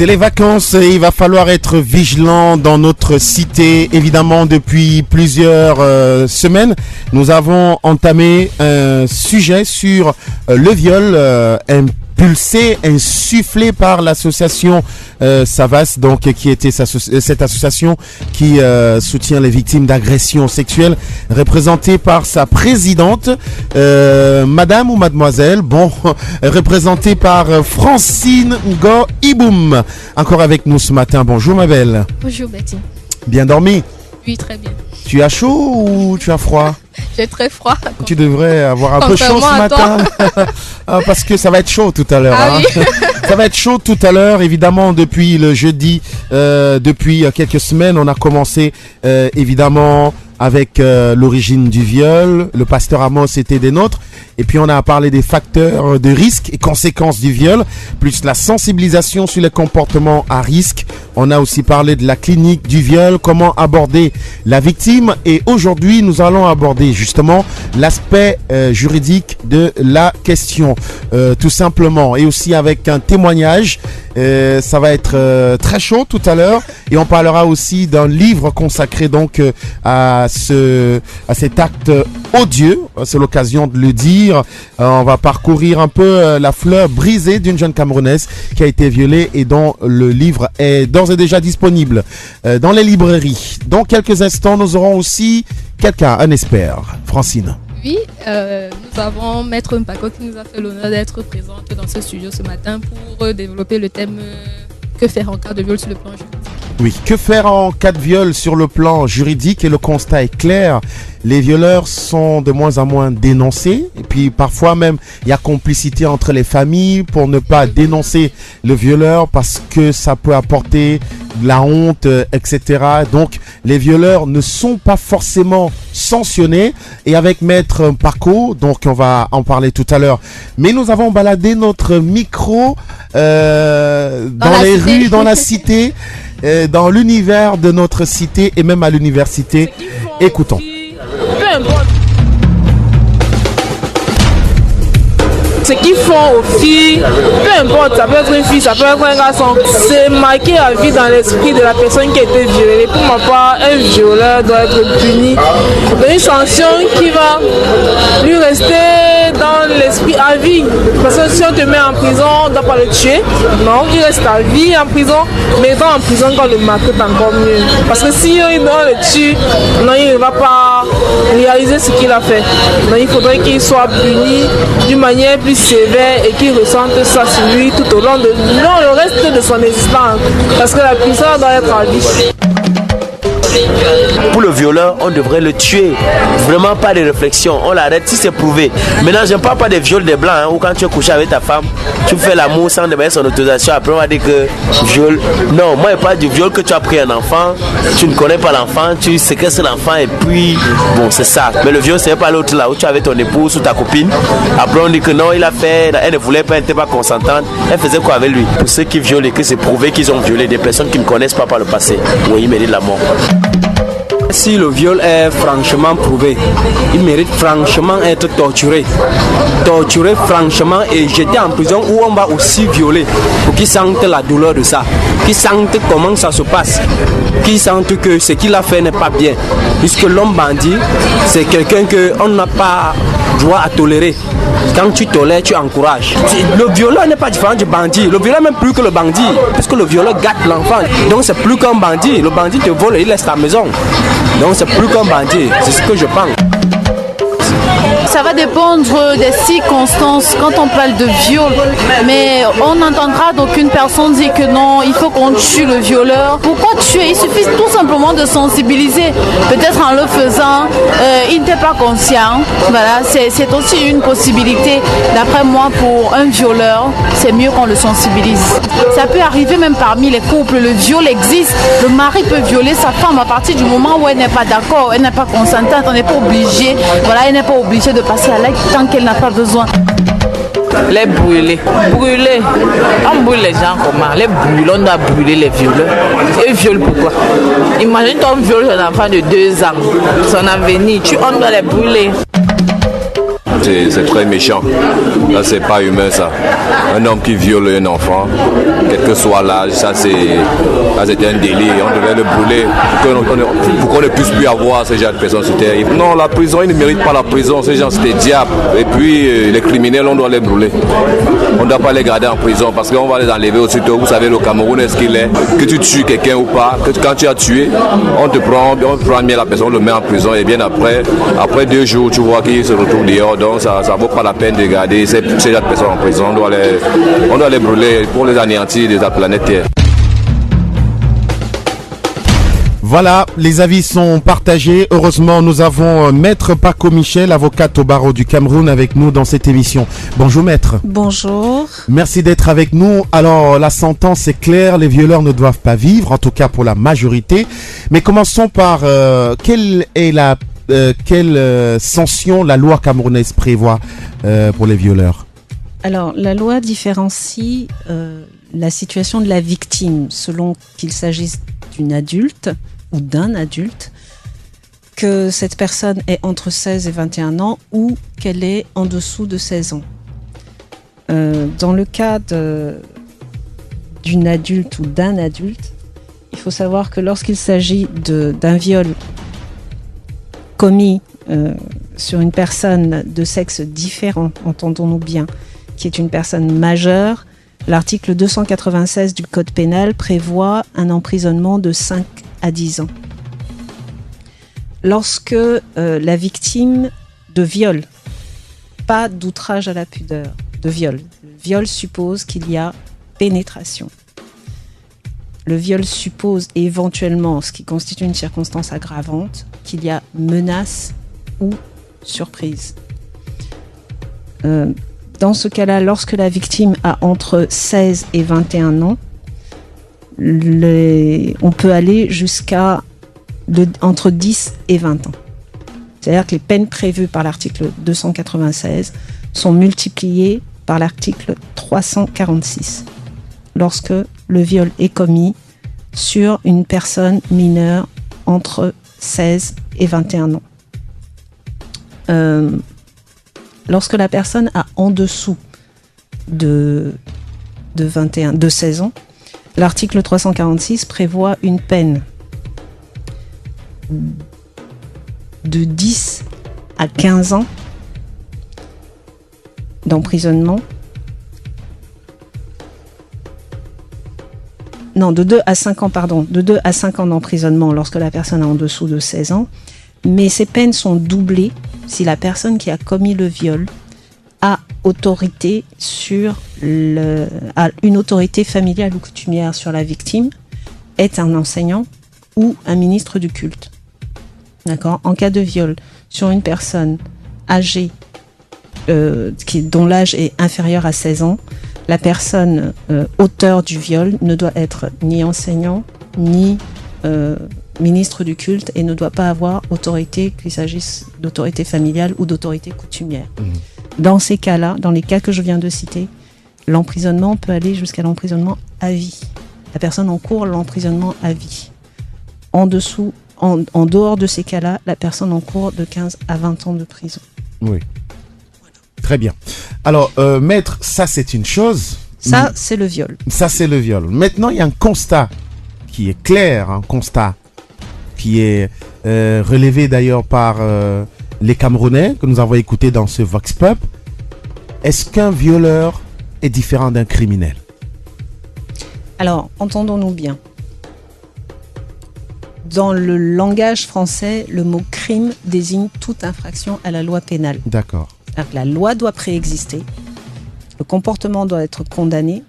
C'est les vacances et il va falloir être vigilant dans notre cité. Évidemment, depuis plusieurs semaines, nous avons entamé un sujet sur le viol impulsé, insufflé par l'association Savas, donc qui était cette association qui soutient les victimes d'agressions sexuelles, représentée par sa présidente, madame ou mademoiselle, représentée par Francine Ngo Iboum. Encore avec nous ce matin. Bonjour ma belle. Bonjour Betty. Bien dormi? Oui, très bien. Tu as chaud ou tu as froid? J'ai très froid. Tu devrais avoir un peu chaud ce matin. Parce que ça va être chaud tout à l'heure. Oui. Ça va être chaud tout à l'heure. Évidemment, depuis le jeudi, depuis quelques semaines, on a commencé évidemment avec l'origine du viol. Le pasteur Amos était des nôtres. Et puis on a parlé des facteurs de risque et conséquences du viol, plus la sensibilisation sur les comportements à risque. On a aussi parlé de la clinique du viol, comment aborder la victime. Et aujourd'hui, nous allons aborder justement l'aspect juridique de la question, tout simplement. Et aussi avec un témoignage. Ça va être très chaud tout à l'heure. Et on parlera aussi d'un livre consacré donc à cet acte odieux. C'est l'occasion de le dire. On va parcourir un peu la fleur brisée d'une jeune Camerounaise qui a été violée et dont le livre est d'ores et déjà disponible dans les librairies. Dans quelques instants, nous aurons aussi quelqu'un, un expert. Francine. Oui, nous avons Maître Mpako qui nous a fait l'honneur d'être présente dans ce studio ce matin pour développer le thème que faire en cas de viol sur le plan juridique. Oui, que faire en cas de viol sur le plan juridique? Et le constat est clair. Les violeurs sont de moins en moins dénoncés. Et puis parfois même, il y a complicité entre les familles pour ne pas dénoncer le violeur parce que ça peut apporter de la honte, etc. Donc les violeurs ne sont pas forcément sanctionnés. Et avec Maître Mpako, donc on va en parler tout à l'heure. Mais nous avons baladé notre micro dans les rues, dans la cité, dans l'univers de notre cité et même à l'université. Écoutons. Peu importe ce qu'ils font aux filles, peu importe, ça peut être une fille, ça peut être un garçon, c'est marqué à vie dans l'esprit de la personne qui a été violée. Pour ma part, un violeur doit être puni d'une sanction qui va lui rester dans l'esprit à vie. Parce que si on te met en prison, on ne doit pas le tuer. Non, il reste à vie en prison, mais dans en prison quand le marque encore mieux. Parce que si on le tue, non, il ne va pas réaliser ce qu'il a fait. Donc il faudrait qu'il soit puni d'une manière plus sévère et qu'il ressente ça sur lui tout au long de le reste de son existence. Parce que la puissance doit être à vie. Pour le violeur, on devrait le tuer. Vraiment pas de réflexion. On l'arrête si c'est prouvé. Maintenant, je ne parle pas des viols des blancs où quand tu es couché avec ta femme, tu fais l'amour sans demander son autorisation. Après, on va dire que viol. Non, moi, je parle du viol que tu as pris un enfant. Tu ne connais pas l'enfant. Tu séquestres l'enfant et puis, bon, c'est ça. Mais le viol, c'est pas l'autre là où tu es avec ton épouse ou ta copine. Après, on dit que non, il a fait. Elle ne voulait pas, elle n'était pas consentante. Elle faisait quoi avec lui? Pour ceux qui violent et que c'est prouvé qu'ils ont violé des personnes qui ne connaissent pas par le passé, oui, ils méritent la mort. Si le viol est franchement prouvé, il mérite franchement être torturé. Torturé franchement et jeté en prison où on va aussi violer pour qu'ils sentent la douleur de ça, qu'ils sentent comment ça se passe, qu'ils sentent que ce qu'il a fait n'est pas bien. Puisque l'homme bandit, c'est quelqu'un qu'on n'a pas droit à tolérer. Quand tu tolères, tu encourages. Le violeur n'est pas différent du bandit. Le violeur n'est même plus que le bandit. Puisque le violeur gâte l'enfant. Donc c'est plus qu'un bandit. Le bandit te vole et il laisse ta maison. Donc c'est plus qu'un bandit. C'est ce que je pense. Ça va dépendre des circonstances quand on parle de viol. Mais on n'entendra d'aucune personne dire que non, il faut qu'on tue le violeur. Pourquoi tuer? Il suffit tout simplement de sensibiliser. Peut-être en le faisant, il n'était pas conscient. Voilà, c'est aussi une possibilité. D'après moi, pour un violeur, c'est mieux qu'on le sensibilise. Ça peut arriver même parmi les couples. Le viol existe. Le mari peut violer sa femme à partir du moment où elle n'est pas d'accord, elle n'est pas consentante, on n'est pas obligé. Voilà, elle n'est pas obligée de passer à l'acte tant qu'elle n'a pas besoin. Les brûler. Brûler. On brûle les gens comment? Les brûler, on doit brûler les violeurs. Et viol pourquoi? Imagine ton viol un enfant de 2 ans. Son avenir, on doit les brûler. c'est très méchant. Là, c'est pas humain, ça. Un homme qui viole un enfant, quel que soit l'âge, ça c'est un délit. On devait le brûler pour qu'on ne puisse plus avoir ces gens de personnes sur terre. Non, la prison, ils ne méritent pas la prison. Ces gens, c'est des diables. Et puis, les criminels, on doit les brûler. On ne doit pas les garder en prison parce qu'on va les enlever aussitôt. Vous savez, le Cameroun, est-ce qu'il est? Que tu tues quelqu'un ou pas, que quand tu as tué, on prend bien la personne, on le met en prison et bien après 2 jours, tu vois qu'il se retrouve dehors. Donc, ça ne vaut pas la peine de garder ces gens de personnes en prison. On doit les brûler pour les anéantir de la planète Terre. Voilà, les avis sont partagés. Heureusement, nous avons Maître Paco Michel, avocate au barreau du Cameroun, avec nous dans cette émission. Bonjour Maître. Bonjour. Merci d'être avec nous. Alors, la sentence est claire, les violeurs ne doivent pas vivre, en tout cas pour la majorité. Mais commençons par quelle sanction la loi camerounaise prévoit pour les violeurs? Alors, la loi différencie la situation de la victime selon qu'il s'agisse d'une adulte ou d'un adulte, que cette personne est entre 16 et 21 ans ou qu'elle est en dessous de 16 ans. Dans le cas d'une adulte ou d'un adulte, il faut savoir que lorsqu'il s'agit d'un viol commis sur une personne de sexe différent, entendons-nous bien, qui est une personne majeure, l'article 296 du Code pénal prévoit un emprisonnement de 5 à 10 ans. Lorsque la victime de viol, pas d'outrage à la pudeur, de viol. Le viol suppose qu'il y a pénétration. Le viol suppose éventuellement, ce qui constitue une circonstance aggravante, qu'il y a menace ou surprise. Dans ce cas-là, lorsque la victime a entre 16 et 21 ans, on peut aller jusqu'à entre 10 et 20 ans. C'est-à-dire que les peines prévues par l'article 296 sont multipliées par l'article 346 lorsque le viol est commis sur une personne mineure entre 16 et 21 ans. Lorsque la personne a en dessous de 16 ans, l'article 346 prévoit une peine de 10 à 15 ans d'emprisonnement. Non, de 2 à 5 ans, pardon. De 2 à 5 ans d'emprisonnement lorsque la personne est en dessous de 16 ans. Mais ces peines sont doublées si la personne qui a commis le viol a autorité a une autorité familiale ou coutumière sur la victime, est un enseignant ou un ministre du culte. D'accord ? En cas de viol sur une personne âgée dont l'âge est inférieur à 16 ans, la personne auteur du viol ne doit être ni enseignant ni ministre du culte et ne doit pas avoir autorité, qu'il s'agisse d'autorité familiale ou d'autorité coutumière. Dans ces cas-là, dans les cas que je viens de citer, l'emprisonnement peut aller jusqu'à l'emprisonnement à vie. La personne encourt l'emprisonnement à vie. En dehors de ces cas-là, la personne encourt de 15 à 20 ans de prison. Oui. Très bien. Alors, maître, ça c'est une chose. Ça, c'est le viol. Ça, c'est le viol. Maintenant, il y a un constat qui est clair, un constat qui est relevé d'ailleurs par les Camerounais que nous avons écoutés dans ce Vox Pop. Est-ce qu'un violeur est différent d'un criminel? Alors, entendons-nous bien. Dans le langage français, le mot crime désigne toute infraction à la loi pénale. D'accord. C'est-à-dire que la loi doit préexister, le comportement doit être condamné,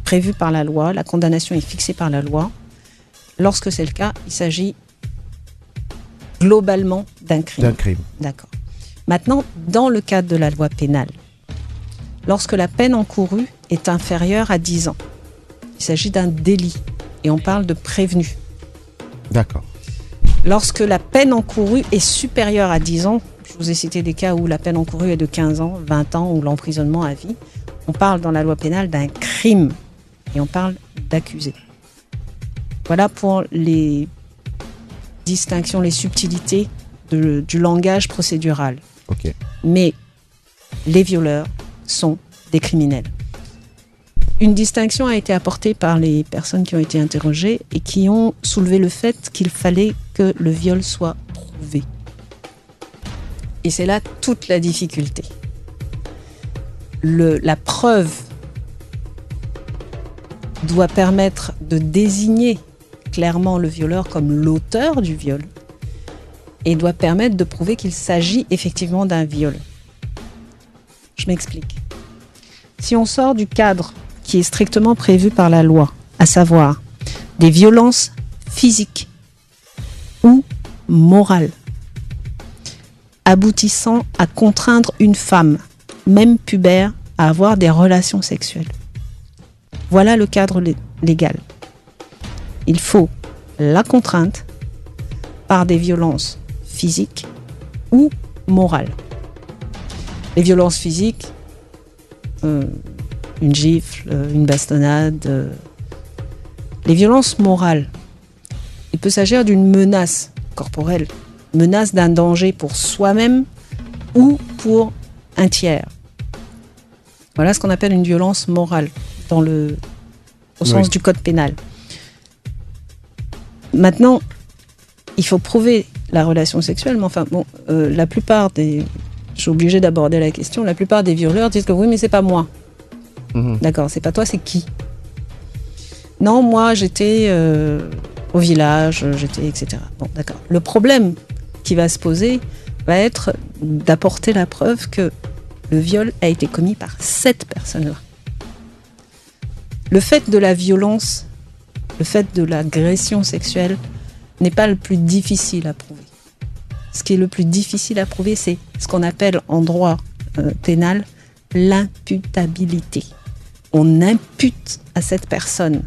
prévu par la loi, la condamnation est fixée par la loi. Lorsque c'est le cas, il s'agit globalement d'un crime. D'un crime. D'accord. Maintenant, dans le cadre de la loi pénale, lorsque la peine encourue est inférieure à 10 ans, il s'agit d'un délit et on parle de prévenu. D'accord. Lorsque la peine encourue est supérieure à 10 ans, je vous ai cité des cas où la peine encourue est de 15 ans, 20 ans ou l'emprisonnement à vie, on parle dans la loi pénale d'un crime et on parle d'accusé. Voilà pour les distinctions, les subtilités du langage procédural. Ok. Mais les violeurs sont des criminels. Une distinction a été apportée par les personnes qui ont été interrogées et qui ont soulevé le fait qu'il fallait que le viol soit prouvé. Et c'est là toute la difficulté. La preuve doit permettre de désigner clairement le violeur comme l'auteur du viol et doit permettre de prouver qu'il s'agit effectivement d'un viol. Je m'explique. Si on sort du cadre qui est strictement prévu par la loi, à savoir des violences physiques ou morales, aboutissant à contraindre une femme, même pubère, à avoir des relations sexuelles. Voilà le cadre légal. Il faut la contrainte par des violences physiques ou morales. Les violences physiques, une gifle, une bastonnade. Les violences morales, il peut s'agir d'une menace corporelle, menace d'un danger pour soi-même ou pour un tiers. Voilà ce qu'on appelle une violence morale au sens du code pénal. Maintenant, il faut prouver la relation sexuelle, mais enfin, bon, la plupart des... Je suis obligée d'aborder la question. La plupart des violeurs disent que oui, mais c'est pas moi. D'accord, c'est pas toi, c'est qui? Non, moi, j'étais au village, j'étais, etc. Bon, d'accord. Le problème qui va se poser va être d'apporter la preuve que le viol a été commis par cette personne-là. Le fait de la violence, le fait de l'agression sexuelle n'est pas le plus difficile à prouver. Ce qui est le plus difficile à prouver, c'est ce qu'on appelle en droit pénal l'imputabilité. On impute à cette personne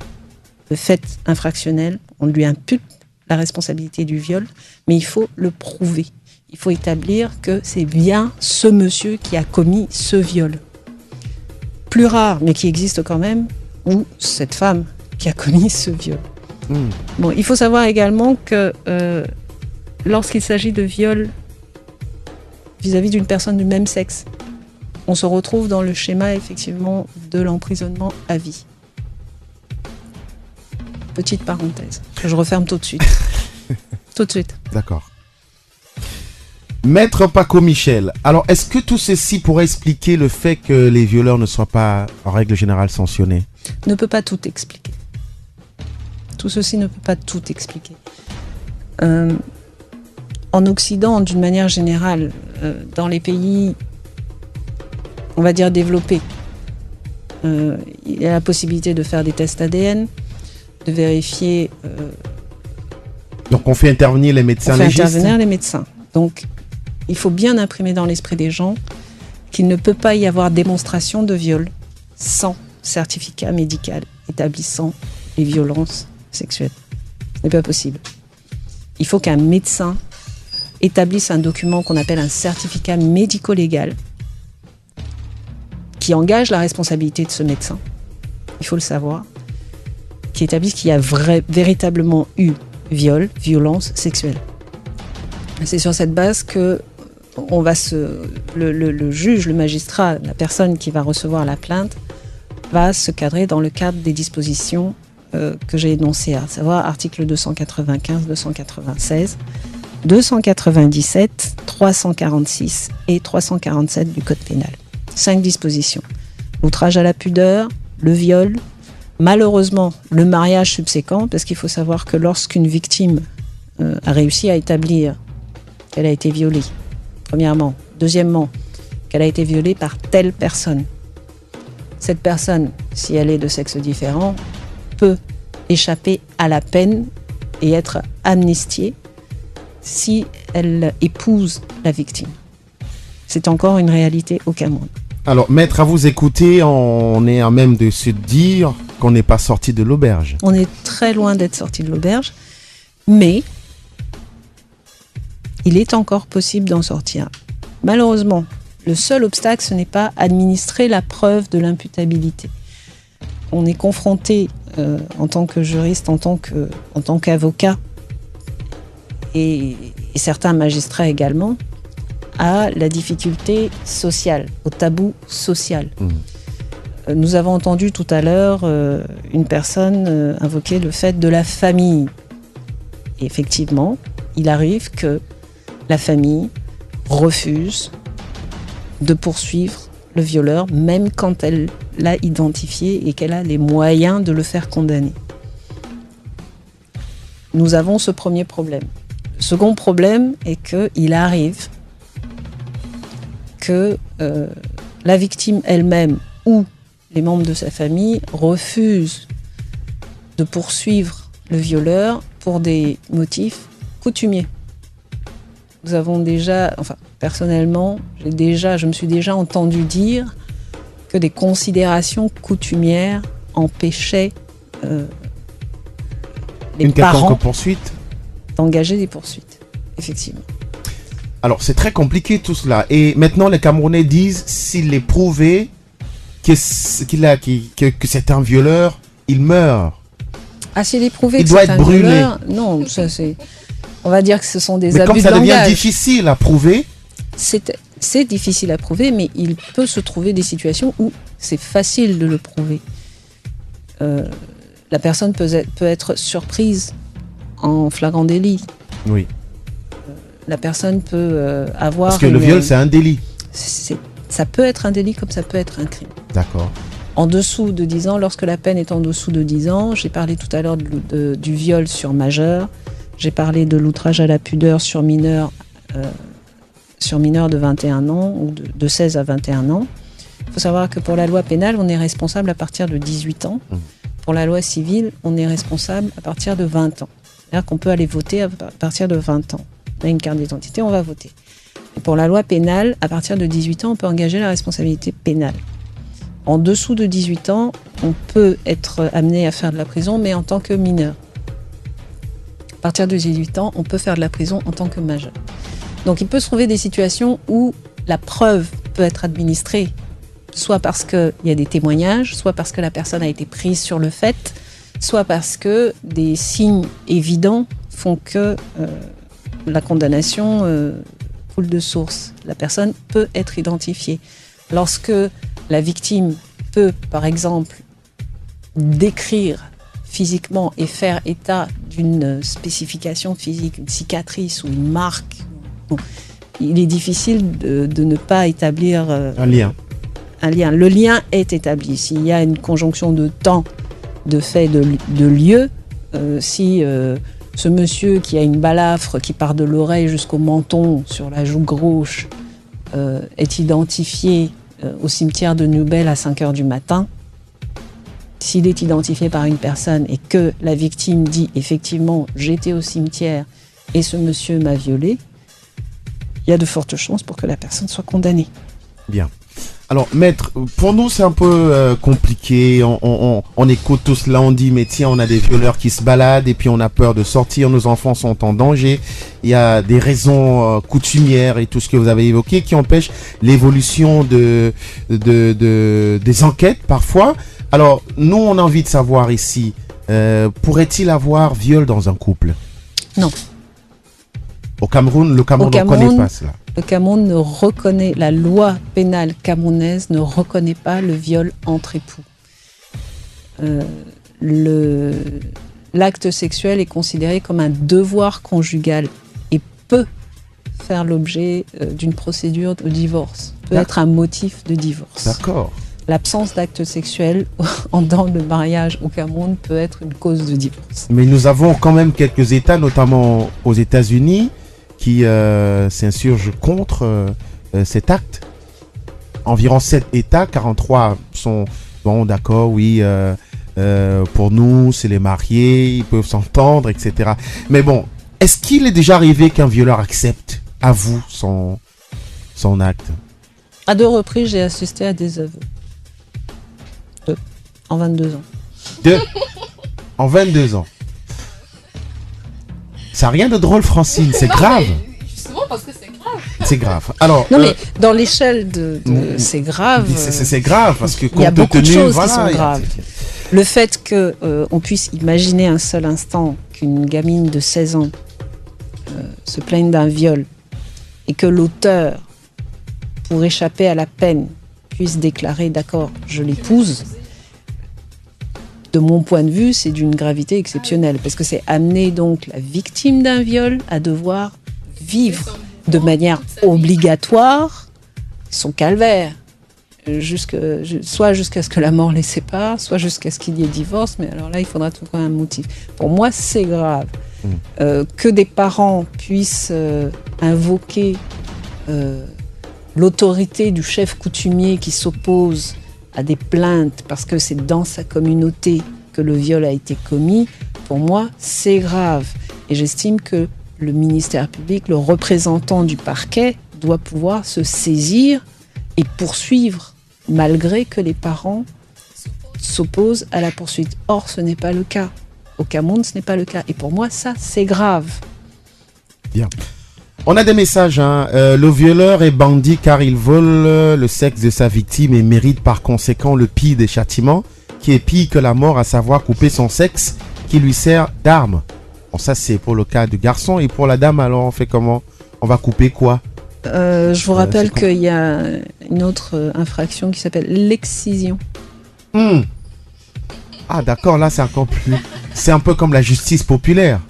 le fait infractionnel, on lui impute la responsabilité du viol, mais il faut le prouver. Il faut établir que c'est bien ce monsieur qui a commis ce viol. Plus rare, mais qui existe quand même, ou cette femme qui a commis ce viol. Bon, il faut savoir également que lorsqu'il s'agit de viol vis-à-vis d'une personne du même sexe, on se retrouve dans le schéma effectivement de l'emprisonnement à vie. Petite parenthèse, que je referme tout de suite. Tout de suite. D'accord. Maître Paco Michel, alors est-ce que tout ceci pourrait expliquer le fait que les violeurs ne soient pas en règle générale sanctionnés? Ne peut pas tout expliquer. Tout ceci ne peut pas tout expliquer. En Occident, d'une manière générale, dans les pays, on va dire développés, il y a la possibilité de faire des tests ADN, de vérifier... Donc on fait intervenir les médecins légistes? On fait intervenir les médecins. Donc il faut bien imprimer dans l'esprit des gens qu'il ne peut pas y avoir démonstration de viol sans certificat médical établissant les violences sexuelles. Ce n'est pas possible. Il faut qu'un médecin établisse un document qu'on appelle un certificat médico-légal qui engage la responsabilité de ce médecin, il faut le savoir, qui établisse qu'il y a véritablement eu viol, violence sexuelle. C'est sur cette base que le juge, le magistrat, la personne qui va recevoir la plainte va se cadrer dans le cadre des dispositions que j'ai énoncées, à savoir articles 295, 296, 297, 346 et 347 du Code pénal. 5 dispositions. L'outrage à la pudeur, le viol, malheureusement le mariage subséquent, parce qu'il faut savoir que lorsqu'une victime a réussi à établir qu'elle a été violée, premièrement. Deuxièmement, qu'elle a été violée par telle personne. Cette personne, si elle est de sexe différent, peut échapper à la peine et être amnistiée si elle épouse la victime. C'est encore une réalité au Cameroun. Alors, maître, à vous écouter, on est à même de se dire qu'on n'est pas sorti de l'auberge. On est très loin d'être sorti de l'auberge, mais il est encore possible d'en sortir. Malheureusement, le seul obstacle, ce n'est pas administrer la preuve de l'imputabilité. On est confronté, en tant que juriste, en tant qu'avocat, et certains magistrats également, à la difficulté sociale, au tabou social. Nous avons entendu tout à l'heure une personne invoquer le fait de la famille. Et effectivement, il arrive que la famille refuse de poursuivre le violeur, même quand elle l'a identifié et qu'elle a les moyens de le faire condamner. Nous avons ce premier problème. Le second problème est qu'il arrive que la victime elle-même ou les membres de sa famille refusent de poursuivre le violeur pour des motifs coutumiers. Nous avons déjà, personnellement, je me suis déjà entendu dire que des considérations coutumières empêchaient les parents poursuite d'engager des poursuites, effectivement. Alors, c'est très compliqué tout cela. Et maintenant, les Camerounais disent, s'il est prouvé que c'est un violeur, il meurt. Ah, s'il est prouvé il que doit c'est être un brûlé. violeur, non, ça c'est... On va dire que ce sont des mais abus comme ça de devient langage. difficile à prouver, c'est difficile à prouver, mais il peut se trouver des situations où c'est facile de le prouver. La personne peut être surprise en flagrant délit. Oui. La personne peut avoir... Parce que le viol, c'est un délit. Ça peut être un délit comme ça peut être un crime. D'accord. En dessous de 10 ans, lorsque la peine est en dessous de 10 ans, j'ai parlé tout à l'heure du viol sur majeur, j'ai parlé de l'outrage à la pudeur sur mineur de 21 ans ou de 16 à 21 ans. Il faut savoir que pour la loi pénale, on est responsable à partir de 18 ans. Pour la loi civile, on est responsable à partir de 20 ans. C'est-à-dire qu'on peut aller voter à partir de 20 ans. On a une carte d'identité, on va voter. Et pour la loi pénale, à partir de 18 ans, on peut engager la responsabilité pénale. En dessous de 18 ans, on peut être amené à faire de la prison, mais en tant que mineur. À partir de 18 ans, on peut faire de la prison en tant que majeur. Donc il peut se trouver des situations où la preuve peut être administrée, soit parce qu'il y a des témoignages, soit parce que la personne a été prise sur le fait, soit parce que des signes évidents font que la condamnation coule de source. La personne peut être identifiée. Lorsque la victime peut, par exemple, décrire physiquement et faire état d'une spécification physique, une cicatrice ou une marque, bon, il est difficile de ne pas établir un lien. Le lien est établi. S'il y a une conjonction de temps, de fait, de lieu, si ce monsieur qui a une balafre qui part de l'oreille jusqu'au menton sur la joue gauche est identifié au cimetière de Noubel à 5h du matin, s'il est identifié par une personne et que la victime dit effectivement j'étais au cimetière et ce monsieur m'a violée, il y a de fortes chances pour que la personne soit condamnée. Bien. Alors, maître, pour nous, c'est un peu compliqué. On écoute tout cela, on dit, mais tiens, on a des violeurs qui se baladent et puis on a peur de sortir, nos enfants sont en danger. Il y a des raisons coutumières et tout ce que vous avez évoqué qui empêchent l'évolution des enquêtes parfois. Alors, nous, on a envie de savoir ici, pourrait-il avoir viol dans un couple? Non. Le Cameroun ne reconnaît pas cela. Le Cameroun ne reconnaît, la loi pénale camerounaise ne reconnaît pas le viol entre époux. L'acte sexuel est considéré comme un devoir conjugal et peut faire l'objet d'une procédure de divorce, peut être un motif de divorce. D'accord. L'absence d'acte sexuel dans le mariage au Cameroun peut être une cause de divorce. Mais nous avons quand même quelques États, notamment aux États-Unis, qui s'insurgent contre cet acte. Environ 7 États, 43 sont bon, d'accord, oui, pour nous, c'est les mariés, ils peuvent s'entendre, etc. Mais bon, est-ce qu'il est déjà arrivé qu'un violeur accepte, avoue son acte? À 2 reprises, j'ai assisté à des aveux. En 22 ans. En 22 ans. Ça n'a rien de drôle, Francine, c'est grave. Justement parce que c'est grave. C'est grave. Alors, non, mais dans l'échelle de c'est grave. C'est grave parce que il y a beaucoup de choses qui sont graves. Le fait qu'on puisse imaginer un seul instant qu'une gamine de 16 ans se plaigne d'un viol et que l'auteur, pour échapper à la peine, puisse déclarer « d'accord, je l'épouse », de mon point de vue, c'est d'une gravité exceptionnelle, parce que c'est amener donc la victime d'un viol à devoir vivre de manière obligatoire son calvaire, soit jusqu'à ce que la mort les sépare, soit jusqu'à ce qu'il y ait divorce, mais alors là, il faudra trouver un motif. Pour moi, c'est grave. Que des parents puissent invoquer l'autorité du chef coutumier qui s'oppose à des plaintes parce que c'est dans sa communauté que le viol a été commis, pour moi, c'est grave. Et j'estime que le ministère public, le représentant du parquet, doit pouvoir se saisir et poursuivre, malgré que les parents s'opposent à la poursuite. Or, ce n'est pas le cas. Au Cameroun, ce n'est pas le cas. Et pour moi, ça, c'est grave. Bien. On a des messages. Le violeur est bandit car il vole le sexe de sa victime et mérite par conséquent le pire des châtiments, qui est pire que la mort, à savoir couper son sexe, qui lui sert d'arme. Bon, ça, c'est pour le cas du garçon. Et pour la dame, alors, on fait comment? On va couper quoi? Je vous rappelle qu'il y a une autre infraction qui s'appelle l'excision. Ah, d'accord, là, c'est encore plus... C'est un peu comme la justice populaire.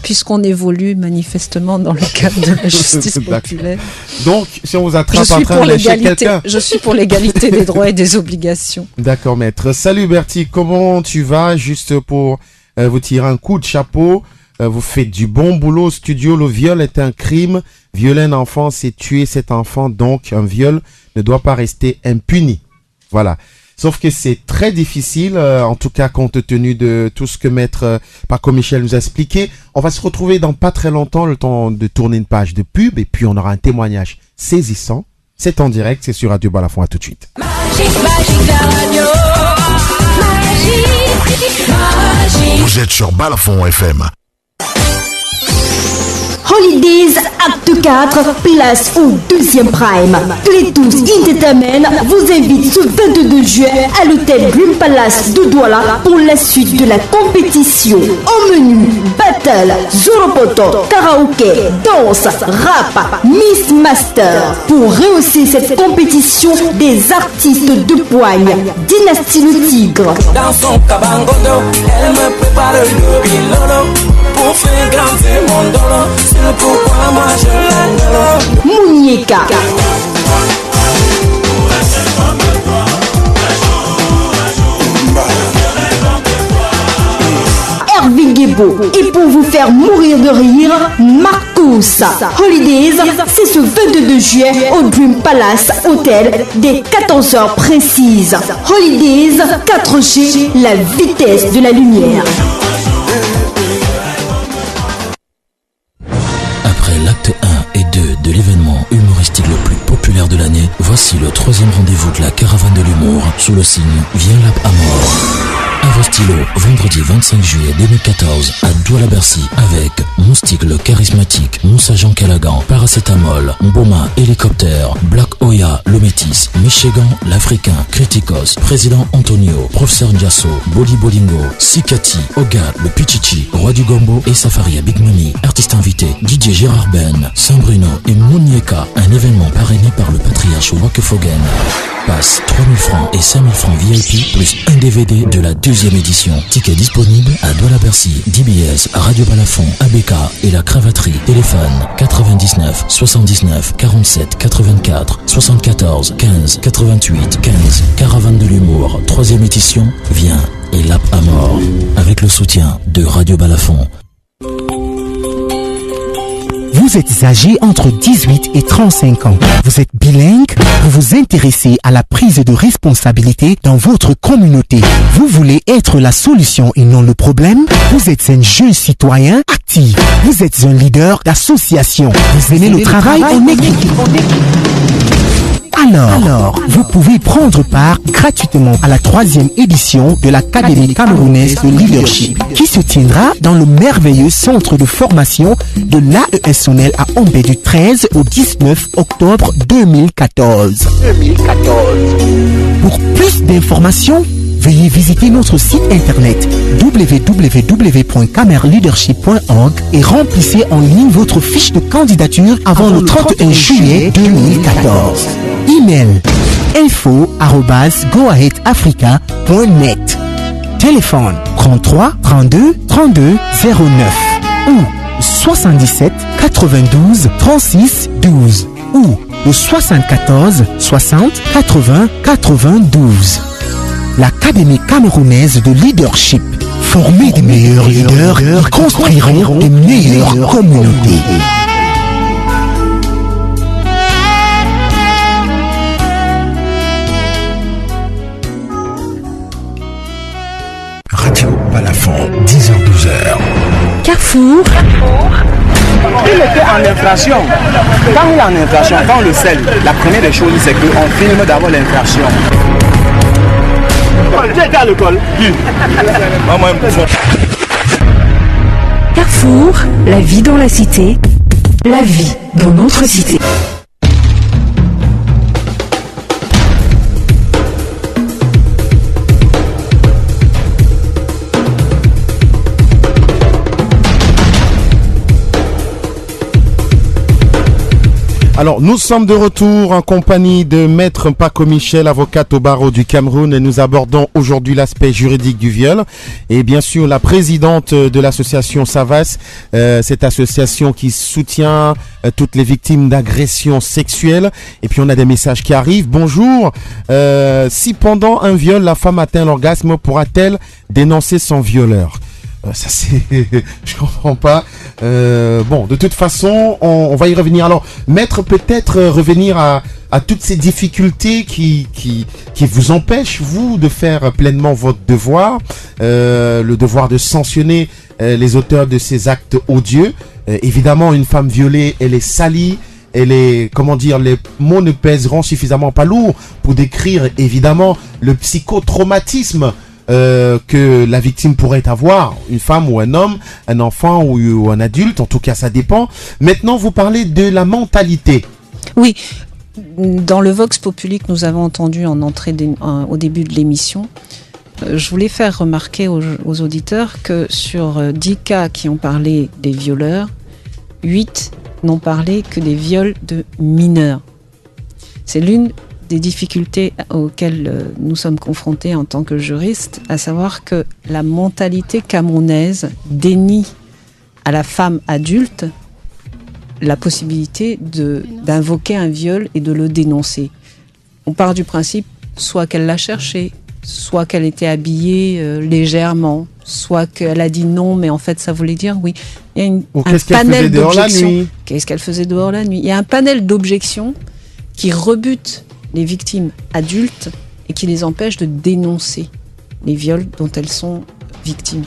Puisqu'on évolue manifestement dans le cadre de la justice populaire. Donc, si on vous attrape en train de lâcher quelqu'un... Je suis pour l'égalité des droits et des obligations. D'accord, maître. Salut Bertie, comment tu vas? Juste pour vous tirer un coup de chapeau. Vous faites du bon boulot au studio. Le viol est un crime. Violer un enfant, c'est tuer cet enfant. Donc, un viol ne doit pas rester impuni. Voilà. Sauf que c'est très difficile, en tout cas compte tenu de tout ce que maître Paco Michel nous a expliqué. On va se retrouver dans pas très longtemps, le temps de tourner une page de pub, et puis on aura un témoignage saisissant. C'est en direct, c'est sur Radio Balafon. À tout de suite. Vous êtes sur Balafon FM. Holidays Acte 4, place au 2e Prime. Clétous Entertainment vous invite ce 22 juin à l'hôtel Dream Palace de Douala pour la suite de la compétition. Au menu, battle, zoropoto, karaoké, danse, rap, Miss Master. Pour rehausser cette compétition, des artistes de poigne, Dynastie le Tigre. Dans son cabangodo, elle me prépare le bilolo pour faire grandir mon dolo. C'est pourquoi moi je l'aime. Mounieka. Hervé Guébo. Et pour vous faire mourir de rire, Marcus. Holidays, c'est ce 22 juillet au Dream Palace Hotel dès 14h précises. Holidays 4G, la vitesse de la lumière. Après l'acte 1 et 2 de l'événement humoristique le plus populaire de l'année, voici le 3e rendez-vous de la caravane de l'humour sous le signe Viens Lap à mort. À vos stylos, vendredi 25 juillet 2014 à Douala-Bercy avec Moustique le charismatique, Moussa Jean Calagan, Paracétamol, Mboma Hélicoptère, Black Oya le métis, Michigan l'Africain, Criticos, Président Antonio, Professeur Ndiasso, Boli Bolingo, Sikati, Oga le Pichichi, Roi du Gombo et Safari à Big Money. Artistes invités, DJ Gérard Ben, Saint-Bruno et Mounieka. Un événement parrainé par le patriarche Wakefogen. Passe 3000 francs et 5000 francs VIP plus un DVD de la 2e édition. Ticket disponible à Douala-Bercy, DBS, Radio Balafon, ABK et la Cravaterie. Téléphone 99 79 47 84 74 15 88 15. Caravane de l'humour, 3e édition. Viens et Lap à mort. Avec le soutien de Radio Balafon. Vous êtes âgé entre 18 et 35 ans. Vous êtes bilingue. Vous vous intéressez à la prise de responsabilité dans votre communauté. Vous voulez être la solution et non le problème. Vous êtes un jeune citoyen actif. Vous êtes un leader d'association. Vous aimez le travail en équipe. Alors, vous pouvez prendre part gratuitement à la 3e édition de l'Académie camerounaise de leadership qui se tiendra dans le merveilleux centre de formation de l'AESONEL à Ombé du 13 au 19 octobre 2014. Pour plus d'informations, Veuillez visiter notre site internet www.camerleadership.org et remplissez en ligne votre fiche de candidature avant le 31 juillet 2014. Email info@goaheadafrica.net. Téléphone 33 32 32 09 ou 77 92 36 12 ou le 74 60 80 92. L'Académie camerounaise de leadership. Former des meilleurs leaders qui construiront des meilleures communautés. Radio Balafon, 10h-12h. Carrefour. Il était en infraction. Quand il est en infraction, quand on le scelle, la première des choses, c'est qu'on filme d'abord l'infraction. Carrefour, la vie dans la cité, la vie dans notre cité. Alors, nous sommes de retour en compagnie de Maître Mpako Michel, avocate au barreau du Cameroun, et nous abordons aujourd'hui l'aspect juridique du viol. Et bien sûr, la présidente de l'association Savas, cette association qui soutient toutes les victimes d'agressions sexuelles. Et puis, on a des messages qui arrivent. Bonjour. Si pendant un viol, la femme atteint l'orgasme, pourra-t-elle dénoncer son violeur ? Ça c'est, je comprends pas. Bon, de toute façon, on va y revenir. Alors, Maître, peut-être revenir à toutes ces difficultés qui vous empêchent, vous, de faire pleinement votre devoir, le devoir de sanctionner les auteurs de ces actes odieux. Évidemment, une femme violée, elle est salie. Elle est, comment dire, les mots ne pèseront suffisamment pas lourd pour décrire, évidemment, le psychotraumatisme que la victime pourrait avoir, une femme ou un homme, un enfant ou un adulte, en tout cas ça dépend. Maintenant, vous parlez de la mentalité. Oui, dans le Vox Populi que nous avons entendu en entrée au début de l'émission, je voulais faire remarquer aux auditeurs que sur 10 cas qui ont parlé des violeurs, 8 n'ont parlé que des viols de mineurs. C'est l'une des difficultés auxquelles nous sommes confrontés en tant que juristes, à savoir que la mentalité camerounaise dénie à la femme adulte la possibilité d'invoquer un viol et de le dénoncer. On part du principe soit qu'elle l'a cherché, soit qu'elle était habillée légèrement, soit qu'elle a dit non, mais en fait ça voulait dire oui. Il y a un panel d'objections. Qu'est-ce qu'elle faisait dehors la nuit ? Il y a un panel d'objections qui rebute les victimes adultes et qui les empêche de dénoncer les viols dont elles sont victimes.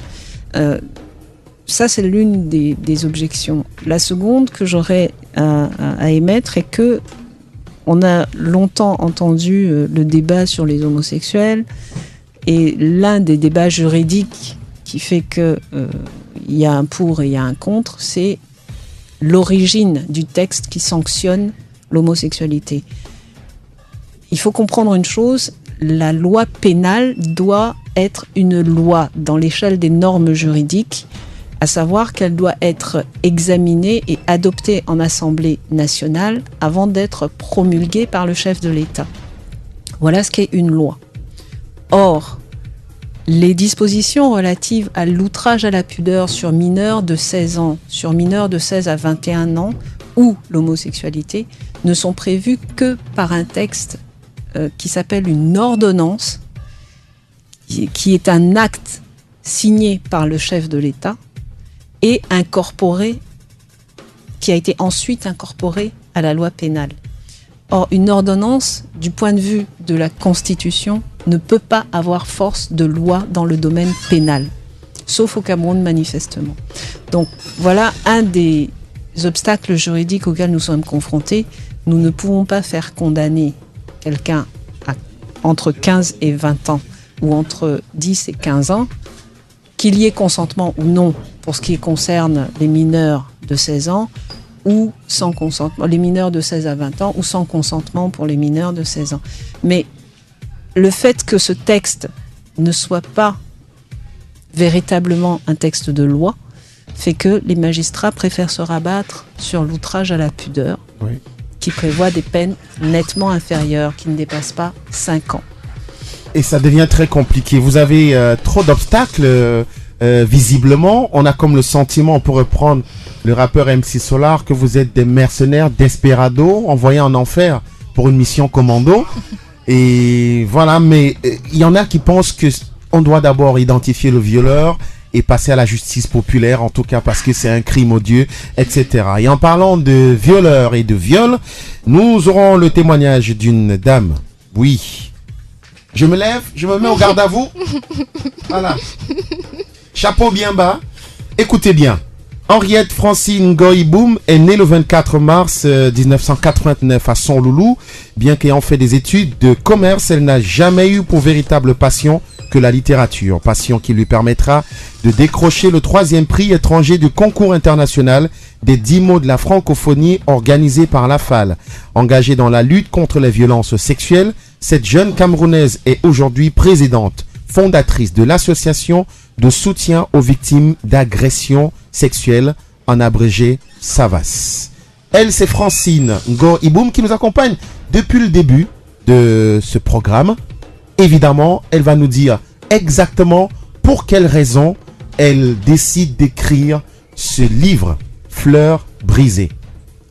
Ça, c'est l'une des objections. La seconde que j'aurais à émettre est que on a longtemps entendu le débat sur les homosexuels, et l'un des débats juridiques qui fait que il y a un pour et il y a un contre, c'est l'origine du texte qui sanctionne l'homosexualité. Il faut comprendre une chose, la loi pénale doit être une loi dans l'échelle des normes juridiques, à savoir qu'elle doit être examinée et adoptée en Assemblée nationale avant d'être promulguée par le chef de l'État. Voilà ce qu'est une loi. Or, les dispositions relatives à l'outrage à la pudeur sur mineurs de 16 ans, sur mineurs de 16 à 21 ans, ou l'homosexualité, ne sont prévues que par un texte qui s'appelle une ordonnance, qui est un acte signé par le chef de l'État et incorporé, qui a été ensuite incorporé à la loi pénale. Or, une ordonnance, du point de vue de la Constitution, ne peut pas avoir force de loi dans le domaine pénal, sauf au Cameroun manifestement. Donc voilà un des obstacles juridiques auxquels nous sommes confrontés. Nous ne pouvons pas faire condamner quelqu'un entre 15 et 20 ans ou entre 10 et 15 ans, qu'il y ait consentement ou non pour ce qui concerne les mineurs de 16 ans ou sans consentement, les mineurs de 16 à 20 ans ou sans consentement pour les mineurs de 16 ans. Mais le fait que ce texte ne soit pas véritablement un texte de loi fait que les magistrats préfèrent se rabattre sur l'outrage à la pudeur, qui prévoit des peines nettement inférieures, qui ne dépassent pas 5 ans. Et ça devient très compliqué. Vous avez trop d'obstacles, visiblement. On a comme le sentiment, on pourrait prendre le rappeur MC Solar, que vous êtes des mercenaires desperados envoyés en enfer pour une mission commando. Et voilà, mais il y en a qui pensent que on doit d'abord identifier le violeur et passer à la justice populaire, en tout cas parce que c'est un crime odieux, etc. Et en parlant de violeurs et de viol, nous aurons le témoignage d'une dame. Oui. Je me lève, je me mets au garde à vous. Voilà. Chapeau bien bas. Écoutez bien. Henriette Francine Goïboum est née le 24 mars 1989 à Sonloulou. Bien qu'ayant fait des études de commerce, elle n'a jamais eu pour véritable passion que la littérature. Passion qui lui permettra de décrocher le 3e prix étranger du concours international des 10 mots de la francophonie organisé par la FAL. Engagée dans la lutte contre les violences sexuelles, cette jeune Camerounaise est aujourd'hui présidente, fondatrice de l'association de soutien aux victimes d'agressions sexuelles, en abrégé SAVAS. Elle, c'est Francine Goïboum qui nous accompagne depuis le début de ce programme. Évidemment, elle va nous dire exactement pour quelles raisons elle décide d'écrire ce livre, Fleurs brisées.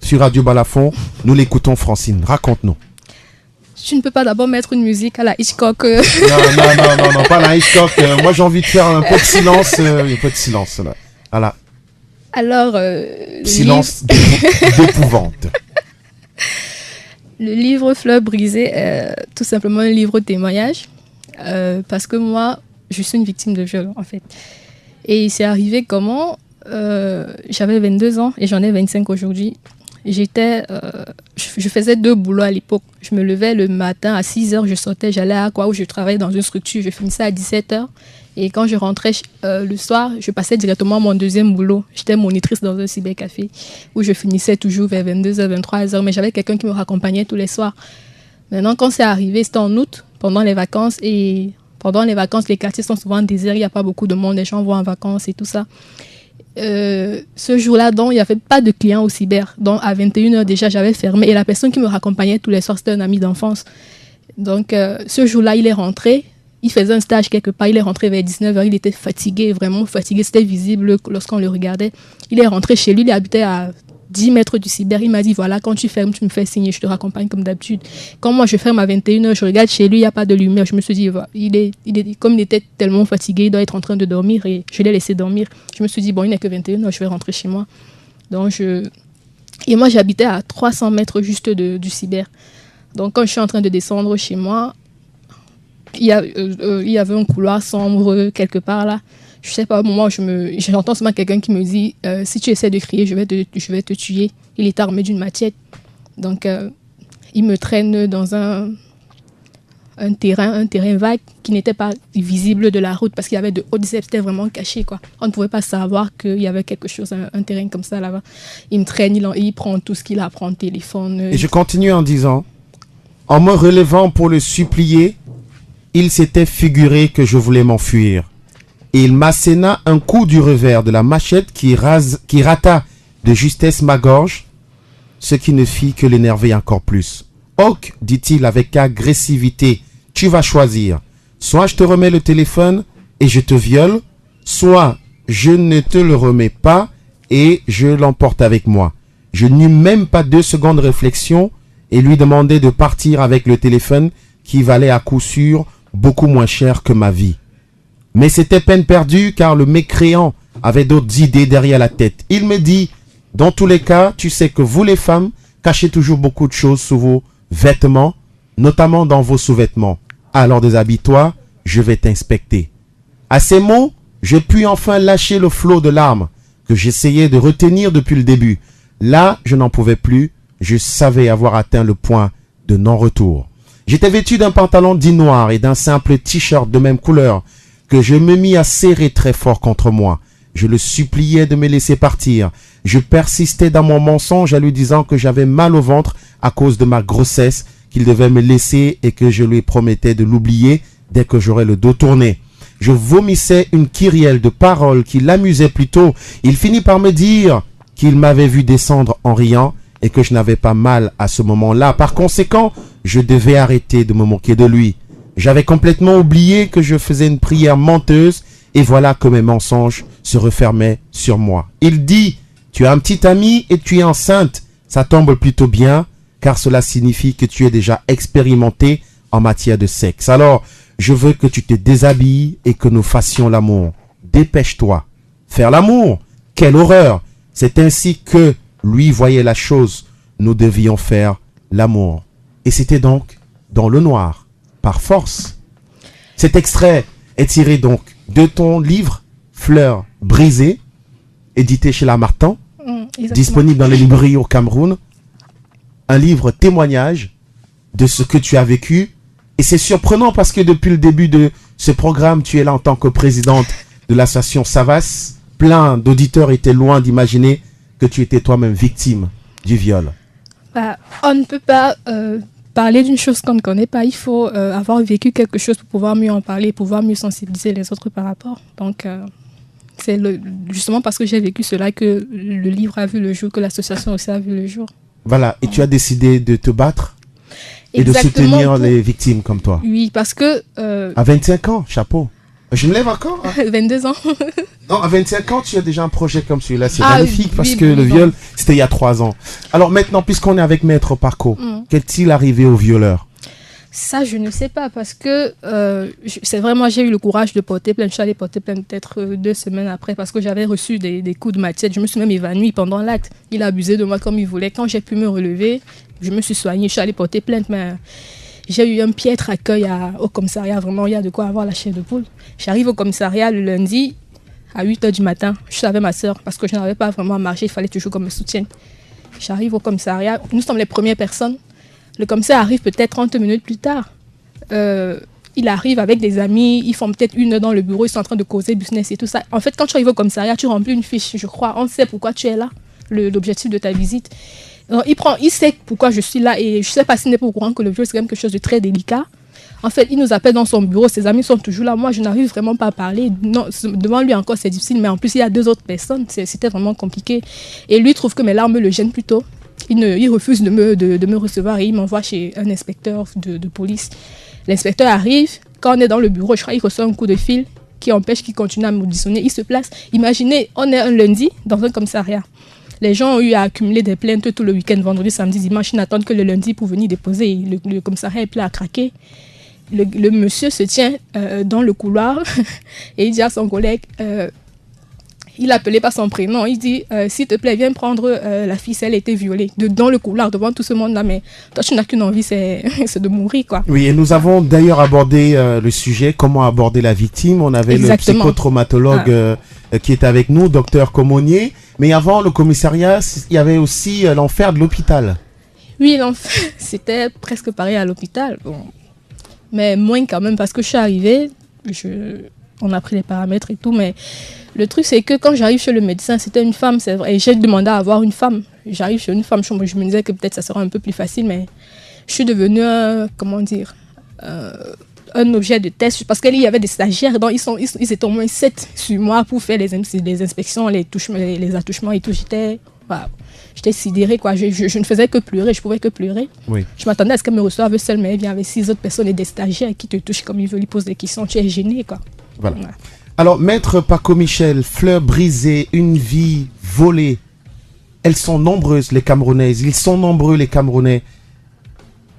Sur Radio Balafon, nous l'écoutons, Francine. Raconte-nous. Tu ne peux pas d'abord mettre une musique à la Hitchcock. Non, pas la Hitchcock. Moi, j'ai envie de faire un peu de silence. Il y a un peu de silence, là. Voilà. Alors, silence d'épouvante. Le livre Fleurs brisées est tout simplement un livre témoignage. Parce que moi, je suis une victime de viol, en fait. Et c'est arrivé comment j'avais 22 ans et j'en ai 25 aujourd'hui. Je faisais 2 boulots à l'époque. Je me levais le matin à 6h, je sortais, j'allais à Aqua où je travaillais dans une structure, je finissais à 17h. Et quand je rentrais le soir, je passais directement à mon 2e boulot. J'étais monitrice dans un cybercafé où je finissais toujours vers 22h, 23h, mais j'avais quelqu'un qui me raccompagnait tous les soirs. Maintenant, quand c'est arrivé, c'était en août, pendant les vacances. Et pendant les vacances, les quartiers sont souvent déserts, il n'y a pas beaucoup de monde, les gens vont en vacances et tout ça. Ce jour-là, donc, il n'y avait pas de clients au cyber. Donc, à 21h déjà, j'avais fermé. Et la personne qui me raccompagnait tous les soirs, c'était un ami d'enfance. Donc, ce jour-là, il est rentré. Il faisait un stage quelque part. Il est rentré vers 19h. Il était fatigué, vraiment fatigué. C'était visible lorsqu'on le regardait. Il est rentré chez lui. Il habitait à 10 mètres du cyber. Il m'a dit, voilà, quand tu fermes, tu me fais signe. Je te raccompagne comme d'habitude. Quand moi, je ferme à 21h, je regarde chez lui, il n'y a pas de lumière. Je me suis dit, comme il était tellement fatigué, il doit être en train de dormir. Et je l'ai laissé dormir. Je me suis dit, bon, il n'est que 21h, je vais rentrer chez moi. Et moi, j'habitais à 300 mètres juste du cyber. Donc, quand je suis en train de descendre chez moi, il y avait un couloir sombre quelque part là. Je sais pas, au moment où j'entends seulement quelqu'un qui me dit si tu essaies de crier, je vais te tuer. Il est armé d'une machette. Donc, il me traîne dans un terrain vague qui n'était pas visible de la route parce qu'il y avait de hautes herbes, c'était vraiment caché, quoi. On ne pouvait pas savoir qu'il y avait quelque chose, un terrain comme ça là-bas. Il me traîne, il prend tout ce qu'il a, prend le téléphone. Et je continue en disant, en me relevant pour le supplier, il s'était figuré que je voulais m'enfuir. Et il m'asséna un coup du revers de la machette qui rata de justesse ma gorge, ce qui ne fit que l'énerver encore plus. « Ok, dit-il avec agressivité, tu vas choisir. Soit je te remets le téléphone et je te viole, soit je ne te le remets pas et je l'emporte avec moi. » Je n'eus même pas 2 secondes de réflexion et lui demandai de partir avec le téléphone qui valait à coup sûr beaucoup moins cher que ma vie. Mais c'était peine perdue car le mécréant avait d'autres idées derrière la tête. Il me dit, dans tous les cas, tu sais que vous les femmes, cachez toujours beaucoup de choses sous vos vêtements, notamment dans vos sous-vêtements. Alors déshabille-toi, je vais t'inspecter. À ces mots, je puis enfin lâcher le flot de larmes que j'essayais de retenir depuis le début. Là, je n'en pouvais plus, je savais avoir atteint le point de non-retour. J'étais vêtu d'un pantalon dit noir et d'un simple t-shirt de même couleur que je me mis à serrer très fort contre moi. Je le suppliais de me laisser partir. Je persistais dans mon mensonge en lui disant que j'avais mal au ventre à cause de ma grossesse, qu'il devait me laisser et que je lui promettais de l'oublier dès que j'aurais le dos tourné. Je vomissais une kyrielle de paroles qui l'amusaient plutôt. Il finit par me dire qu'il m'avait vu descendre en riant et que je n'avais pas mal à ce moment-là. Par conséquent, je devais arrêter de me moquer de lui. J'avais complètement oublié que je faisais une prière menteuse et voilà que mes mensonges se refermaient sur moi. Il dit, tu as un petit ami et tu es enceinte. Ça tombe plutôt bien car cela signifie que tu es déjà expérimenté en matière de sexe. Alors, je veux que tu te déshabilles et que nous fassions l'amour. Dépêche-toi. Faire l'amour? Quelle horreur! C'est ainsi que lui voyait la chose. Nous devions faire l'amour. Et c'était donc dans le noir, par force. Cet extrait est tiré donc de ton livre Fleurs brisées, édité chez Lamartine, disponible dans les librairies au Cameroun. Un livre témoignage de ce que tu as vécu. Et c'est surprenant parce que depuis le début de ce programme, tu es là en tant que présidente de l'association Savas. Plein d'auditeurs étaient loin d'imaginer que tu étais toi-même victime du viol. On ne peut pas parler d'une chose qu'on ne connaît pas. Il faut avoir vécu quelque chose pour pouvoir mieux en parler, pouvoir mieux sensibiliser les autres par rapport. Donc, c'est justement parce que j'ai vécu cela que le livre a vu le jour, que l'association aussi a vu le jour. Voilà, et tu as décidé de te battre et de soutenir les victimes comme toi. Oui, parce que... À 25 ans, chapeau. Je me lève encore. Hein. 22 ans. Non, à 25 ans, tu as déjà un projet comme celui-là. C'est magnifique parce que le viol, c'était il y a 3 ans. Alors maintenant, puisqu'on est avec Maître Paco, qu'est-il arrivé au violeur? Ça, je ne sais pas parce que c'est vraiment, j'ai eu le courage de porter plainte. Je suis allée porter plainte peut-être 2 semaines après parce que j'avais reçu des coups de machette. Je me suis même évanouie pendant l'acte. Il a abusé de moi comme il voulait. Quand j'ai pu me relever, je me suis soignée. Je suis allée porter plainte, mais j'ai eu un piètre accueil au commissariat. Vraiment, il y a de quoi avoir la chair de poule. J'arrive au commissariat le lundi à 8h du matin. Je suis avec ma soeur parce que je n'avais pas vraiment marché. Il fallait toujours qu'on me soutienne. J'arrive au commissariat. Nous sommes les premières personnes. Le commissaire arrive peut-être 30 minutes plus tard. Il arrive avec des amis, ils font peut-être 1 heure dans le bureau, ils sont en train de causer business et tout ça. En fait, quand tu arrives au commissariat, tu remplis une fiche, je crois. On sait pourquoi tu es là, l'objectif de ta visite. Alors, il sait pourquoi je suis là et je ne sais pas s'il n'est pas au courant que le viol, c'est quand même quelque chose de très délicat. En fait, il nous appelle dans son bureau, ses amis sont toujours là. Moi, je n'arrive vraiment pas à parler. Non, devant lui encore, c'est difficile, mais en plus, il y a 2 autres personnes. C'était vraiment compliqué. Et lui trouve que mes larmes le gênent plutôt. Il refuse de me recevoir et il m'envoie chez un inspecteur de police. L'inspecteur arrive, quand on est dans le bureau, je crois qu'il reçoit un coup de fil qui empêche qu'il continue à m'auditionner. Il se place. Imaginez, on est un lundi dans un commissariat. Les gens ont eu à accumuler des plaintes tout le week-end, vendredi, samedi, dimanche. Ils n'attendent que le lundi pour venir déposer. Le commissariat est plein à craquer. Le monsieur se tient dans le couloir et il dit à son collègue... il appelait par son prénom, il dit s'il te plaît, viens prendre la fille, elle a été violée. Dans le couloir, devant tout ce monde-là, mais toi tu n'as qu'une envie, c'est de mourir, quoi. Oui, et nous avons d'ailleurs abordé le sujet, comment aborder la victime. On avait le psychotraumatologue qui est avec nous, docteur Comonier. Mais avant le commissariat, il y avait aussi l'enfer de l'hôpital. Oui, l'enfer, c'était presque pareil à l'hôpital. Bon. Mais moins quand même, parce que je suis arrivée, on a pris les paramètres et tout, mais le truc c'est que quand j'arrive chez le médecin, c'était une femme, c'est vrai, et j'ai demandé à avoir une femme. J'arrive chez une femme, je me disais que peut-être ça serait un peu plus facile, mais je suis devenue un objet de test, parce qu'il y avait des stagiaires, donc ils étaient au moins 7 sur moi pour faire les inspections, les attouchements et tout. J'étais sidérée, quoi. Je ne faisais que pleurer, je pouvais que pleurer. Oui. Je m'attendais à ce qu'elle me reçoive seule, mais elle vient avec 6 autres personnes et des stagiaires qui te touchent comme ils veulent, ils posent des questions, tu es gêné, quoi. Voilà. Ouais. Alors, Maître Paco Michel, fleurs brisées, une vie volée. Elles sont nombreuses, les Camerounaises. Ils sont nombreux, les Camerounais,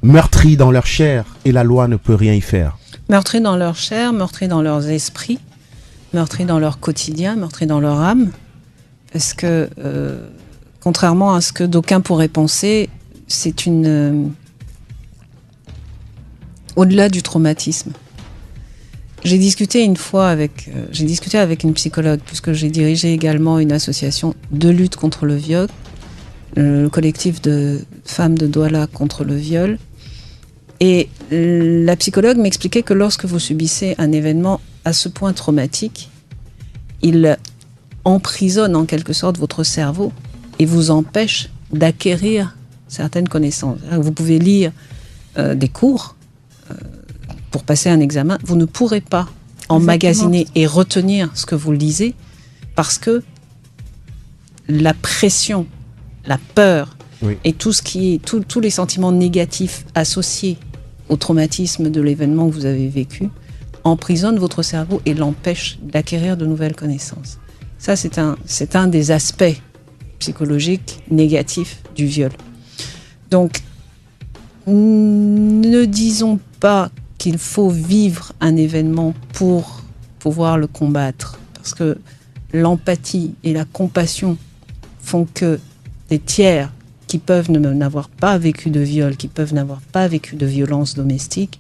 meurtris dans leur chair, et la loi ne peut rien y faire. Meurtris dans leur chair, meurtris dans leurs esprits, meurtris dans leur quotidien, meurtris dans leur âme. Parce que, contrairement à ce que d'aucuns pourraient penser, c'est au-delà du traumatisme. J'ai discuté avec une psychologue, puisque j'ai dirigé également une association de lutte contre le viol, le collectif de femmes de Douala contre le viol. Et la psychologue m'expliquait que lorsque vous subissez un événement à ce point traumatique, il emprisonne en quelque sorte votre cerveau et vous empêche d'acquérir certaines connaissances. Vous pouvez lire des cours pour passer un examen, vous ne pourrez pas emmagasiner et retenir ce que vous lisez parce que la pression, la peur et tout ce qui est tous les sentiments négatifs associés au traumatisme de l'événement que vous avez vécu emprisonnent votre cerveau et l'empêchent d'acquérir de nouvelles connaissances. Ça, c'est un des aspects psychologiques négatifs du viol. Donc, ne disons pas qu'il faut vivre un événement pour pouvoir le combattre, parce que l'empathie et la compassion font que des tiers qui peuvent n'avoir pas vécu de viol, qui peuvent n'avoir pas vécu de violence domestique,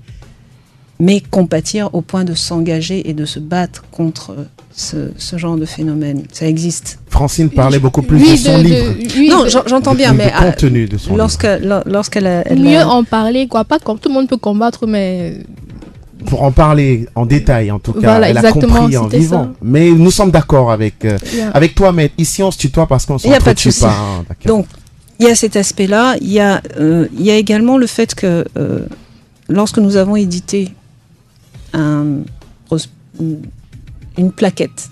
mais compatir au point de s'engager et de se battre contre ce genre de phénomène. Ça existe. Francine parlait beaucoup plus de son livre. Non, j'entends bien, mais contenu de son lorsqu'elle mieux en parler, quoi. Pas comme tout le monde peut combattre, mais pour en parler en détail, en tout cas, voilà, elle a compris en vivant. Ça. Mais nous sommes d'accord avec toi, mais ici on se tutoie parce qu'on s'entretue pas. Hein, donc, il y a cet aspect-là. Il y a également le fait que lorsque nous avons édité une plaquette,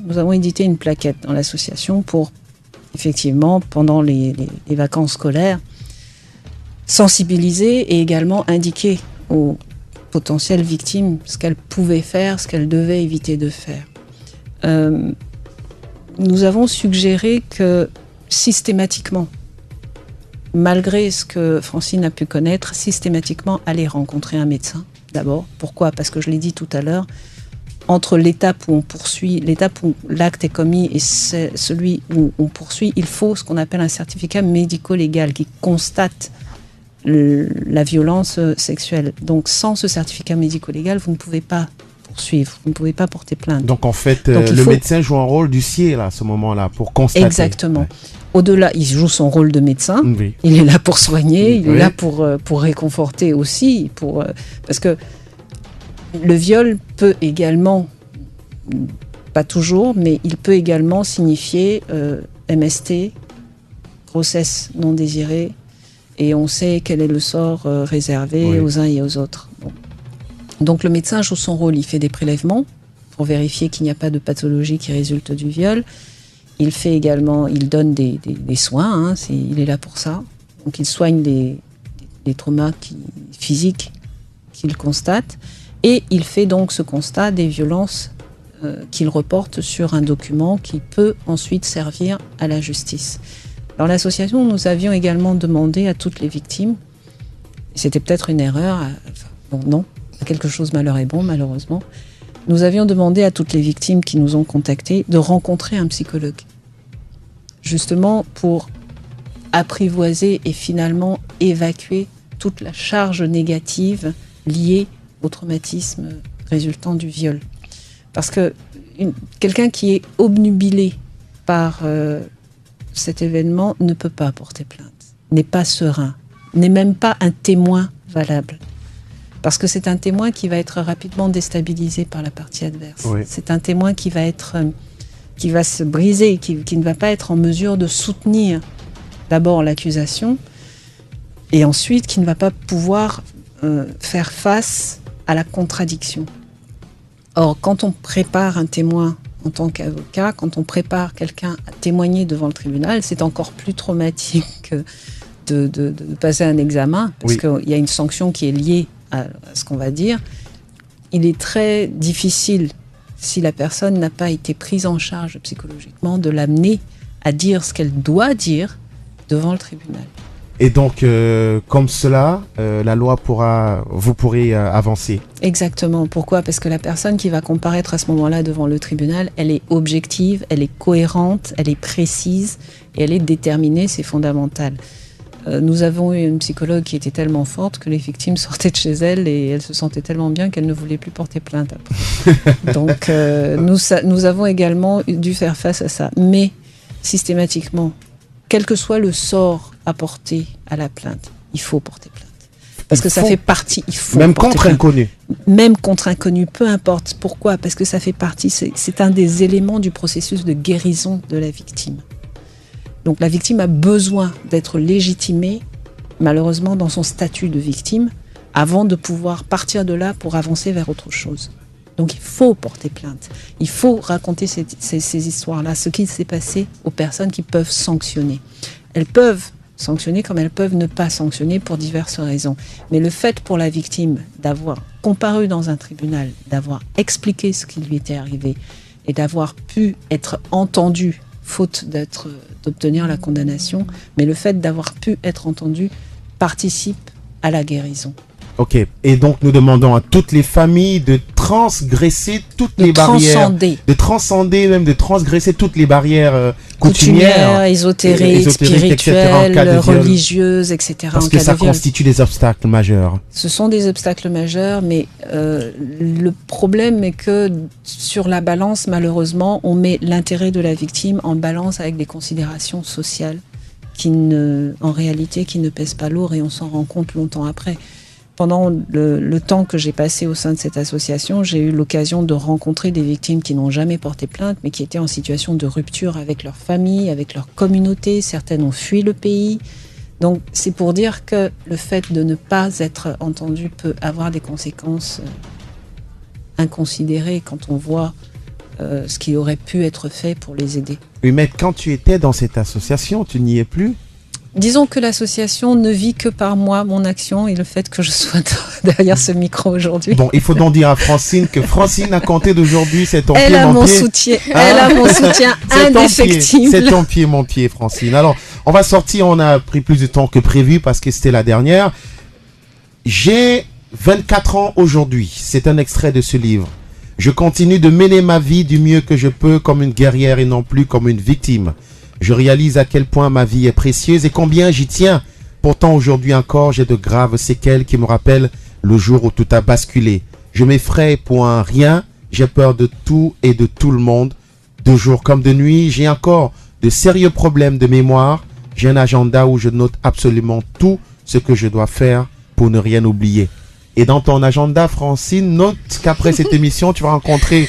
dans l'association pour, effectivement, pendant les vacances scolaires, sensibiliser et également indiquer aux potentielles victimes ce qu'elles pouvaient faire, ce qu'elles devaient éviter de faire. Nous avons suggéré que systématiquement, malgré ce que Francine a pu connaître, systématiquement aller rencontrer un médecin d'abord. Pourquoi ? Parce que je l'ai dit tout à l'heure, entre l'étape où on poursuit, l'étape où l'acte est commis et celui où on poursuit, il faut ce qu'on appelle un certificat médico-légal qui constate la violence sexuelle. Donc sans ce certificat médico-légal, vous ne pouvez pas poursuivre, vous ne pouvez pas porter plainte. Donc en fait, le médecin joue un rôle d'huissier là, à ce moment-là, pour constater. Exactement. Au-delà, il joue son rôle de médecin, il est là pour soigner, il est là pour réconforter aussi, parce que le viol peut également, pas toujours, mais il peut également signifier MST, grossesse non désirée, et on sait quel est le sort réservé aux uns et aux autres. Donc le médecin joue son rôle, il fait des prélèvements pour vérifier qu'il n'y a pas de pathologie qui résulte du viol. Il fait également, il donne des soins, il est là pour ça. Donc il soigne des traumas physiques qu'il constate. Et il fait donc ce constat des violences qu'il reporte sur un document qui peut ensuite servir à la justice. Dans l'association, nous avions également demandé à toutes les victimes, c'était peut-être une erreur, non, quelque chose malheur est bon malheureusement, nous avions demandé à toutes les victimes qui nous ont contactés de rencontrer un psychologue, justement pour apprivoiser et finalement évacuer toute la charge négative liée au traumatisme résultant du viol. Parce que quelqu'un qui est obnubilé par cet événement ne peut pas porter plainte, n'est pas serein, n'est même pas un témoin valable. Parce que c'est un témoin qui va être rapidement déstabilisé par la partie adverse. Oui. C'est un témoin qui va se briser, qui ne va pas être en mesure de soutenir d'abord l'accusation et ensuite qui ne va pas pouvoir faire face à la contradiction. Or, quand on prépare un témoin en tant qu'avocat, quand on prépare quelqu'un à témoigner devant le tribunal, c'est encore plus traumatique que de passer un examen, parce qu'il y a une sanction qui est liée à ce qu'on va dire. Il est très difficile, si la personne n'a pas été prise en charge psychologiquement, de l'amener à dire ce qu'elle doit dire devant le tribunal. Et donc, comme cela, la loi vous pourrez avancer. Exactement. Pourquoi ? Parce que la personne qui va comparaître à ce moment-là devant le tribunal, elle est objective, elle est cohérente, elle est précise et elle est déterminée, c'est fondamental. Nous avons eu une psychologue qui était tellement forte que les victimes sortaient de chez elle et elles se sentaient tellement bien qu'elles ne voulaient plus porter plainte après. Donc, nous avons également dû faire face à ça. Mais, systématiquement, quel que soit le sort apporté à la plainte, il faut porter plainte. Parce que ça fait partie, il faut même contre inconnu. Même contre inconnu, peu importe. Pourquoi ? Parce que ça fait partie, c'est un des éléments du processus de guérison de la victime. Donc la victime a besoin d'être légitimée, malheureusement dans son statut de victime, avant de pouvoir partir de là pour avancer vers autre chose. Donc il faut porter plainte. Il faut raconter ces histoires-là, ce qui s'est passé aux personnes qui peuvent sanctionner. Elles peuvent sanctionner comme elles peuvent ne pas sanctionner pour diverses raisons. Mais le fait pour la victime d'avoir comparu dans un tribunal, d'avoir expliqué ce qui lui était arrivé et d'avoir pu être entendue, faute d'obtenir la condamnation, mais le fait d'avoir pu être entendue participe à la guérison. Ok, et donc nous demandons à toutes les familles de transgresser toutes les barrières, de transgresser toutes les barrières coutumières, ésotériques, spirituelles, religieuses, etc. Parce que ça constitue des obstacles majeurs. Ce sont des obstacles majeurs, mais le problème est que sur la balance, malheureusement, on met l'intérêt de la victime en balance avec des considérations sociales en réalité, qui ne pèsent pas lourd, et on s'en rend compte longtemps après. Pendant le temps que j'ai passé au sein de cette association, j'ai eu l'occasion de rencontrer des victimes qui n'ont jamais porté plainte, mais qui étaient en situation de rupture avec leur famille, avec leur communauté. Certaines ont fui le pays. Donc c'est pour dire que le fait de ne pas être entendu peut avoir des conséquences inconsidérées quand on voit ce qui aurait pu être fait pour les aider. Oui, mais quand tu étais dans cette association, tu n'y es plus ? Disons que l'association ne vit que par moi, mon action et le fait que je sois derrière ce micro aujourd'hui. Bon, il faut donc dire à Francine que Francine, à compter d'aujourd'hui, c'est ton pied, mon pied. Elle a mon soutien indéfectible. C'est ton pied, mon pied, Francine. Alors, on va sortir, on a pris plus de temps que prévu parce que c'était la dernière. J'ai 24 ans aujourd'hui. C'est un extrait de ce livre. Je continue de mener ma vie du mieux que je peux comme une guerrière et non plus comme une victime. Je réalise à quel point ma vie est précieuse et combien j'y tiens. Pourtant, aujourd'hui encore, j'ai de graves séquelles qui me rappellent le jour où tout a basculé. Je m'effraie pour un rien. J'ai peur de tout et de tout le monde. De jour comme de nuit, j'ai encore de sérieux problèmes de mémoire. J'ai un agenda où je note absolument tout ce que je dois faire pour ne rien oublier. Et dans ton agenda, Francine, note qu'après cette émission, tu vas rencontrer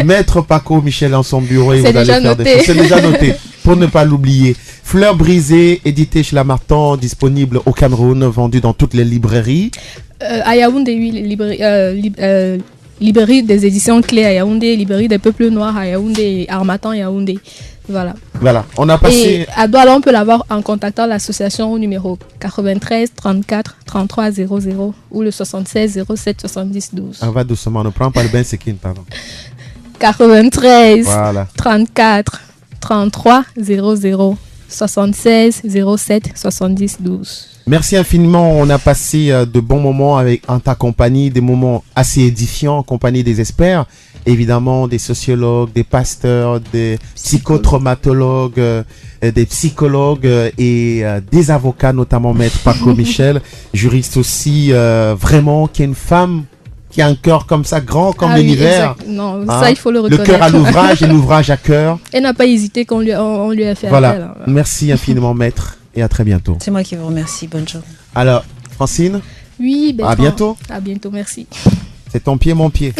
Maître Paco Michel dans son bureau et vous allez faire des choses. C'est déjà noté, pour ne pas l'oublier. Fleurs brisées, édité chez Lamartine, disponible au Cameroun, vendu dans toutes les librairies. À Yaoundé, oui, librairie des éditions Clés à Yaoundé, librairie des peuples noirs à Yaoundé, Harmattan Yaoundé. Voilà. On a passé. Et à Douala, on peut l'avoir en contactant l'association au numéro 93 34 33 00 ou le 76 07 70 12. On va doucement, ne prends pas le bain, c'est qui, pardon. 93 34 33 00 76 07 70 12. Merci infiniment. On a passé de bons moments en ta compagnie, des moments assez édifiants en compagnie des experts, évidemment des sociologues, des pasteurs, des psychotraumatologues, des psychologues et des avocats, notamment Maître Paco Michel, juriste aussi, vraiment, qui est une femme qui a un cœur comme ça, grand comme l'univers. Oui, non, ça il faut le reconnaître. Le cœur à l'ouvrage et l'ouvrage à cœur. Elle n'a pas hésité qu'on lui a fait appel. Merci infiniment, Maître, et à très bientôt. C'est moi qui vous remercie. Bonne journée. Alors, Francine. Oui, à bientôt. À bientôt, merci. C'est ton pied, mon pied.